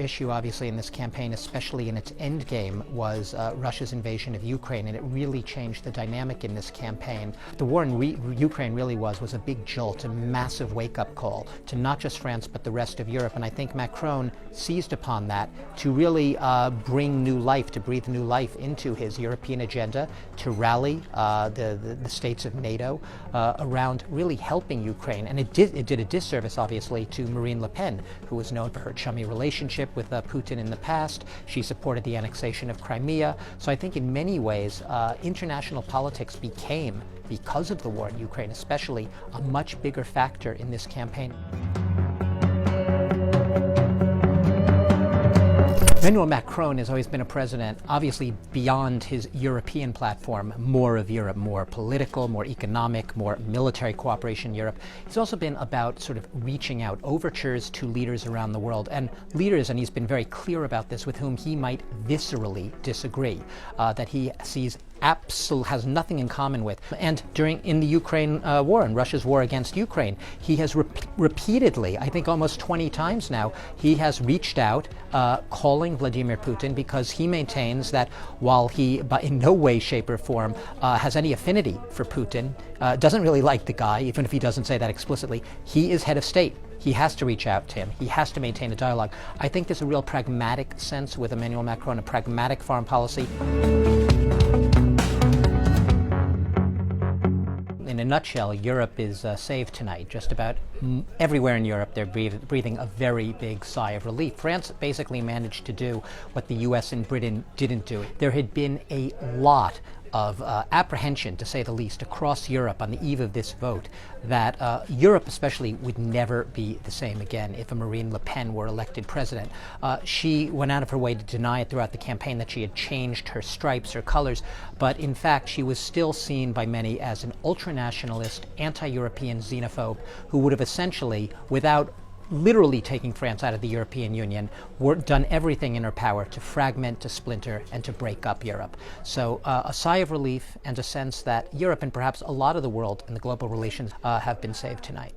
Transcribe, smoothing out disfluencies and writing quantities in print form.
issue, obviously, in this campaign, especially in its end game, was Russia's invasion of Ukraine, and it really changed the dynamic in this campaign. The war in Ukraine really was a big jolt, a massive wake-up call to not just France but the rest of Europe, and I think Macron seized upon that to really bring new life, to breathe new life into his European agenda, to rally the states of NATO around really helping Ukraine. And it did a disservice, obviously, to Marine Le Pen, who was known for her chummy relationship with Putin in the past. She supported the annexation of Crimea. So I think in many ways, international politics became, because of the war in Ukraine especially, a much bigger factor in this campaign. Emmanuel Macron has always been a president, obviously beyond his European platform, more of Europe, more political, more economic, more military cooperation in Europe. He's also been about sort of reaching out, overtures to leaders around the world, and leaders, and he's been very clear about this, with whom he might viscerally disagree, that he sees has nothing in common with. And in the Ukraine war, in Russia's war against Ukraine, he has repeatedly, I think almost 20 times now, he has reached out calling Vladimir Putin, because he maintains that while he in no way, shape or form has any affinity for Putin, doesn't really like the guy, even if he doesn't say that explicitly, he is head of state. He has to reach out to him. He has to maintain a dialogue. I think there's a real pragmatic sense with Emmanuel Macron, a pragmatic foreign policy. In a nutshell, Europe is saved tonight. Just about everywhere in Europe, they're breathing a very big sigh of relief. France basically managed to do what the US and Britain didn't do. There had been a lot of apprehension, to say the least, across Europe on the eve of this vote, that Europe especially would never be the same again if a Marine Le Pen were elected president. She went out of her way to deny it throughout the campaign that she had changed her stripes, her colors, but in fact she was still seen by many as an ultranationalist, anti-European xenophobe who would have essentially, without literally taking France out of the European Union, done everything in her power to fragment, to splinter, and to break up Europe. So a sigh of relief and a sense that Europe, and perhaps a lot of the world and the global relations, have been saved tonight.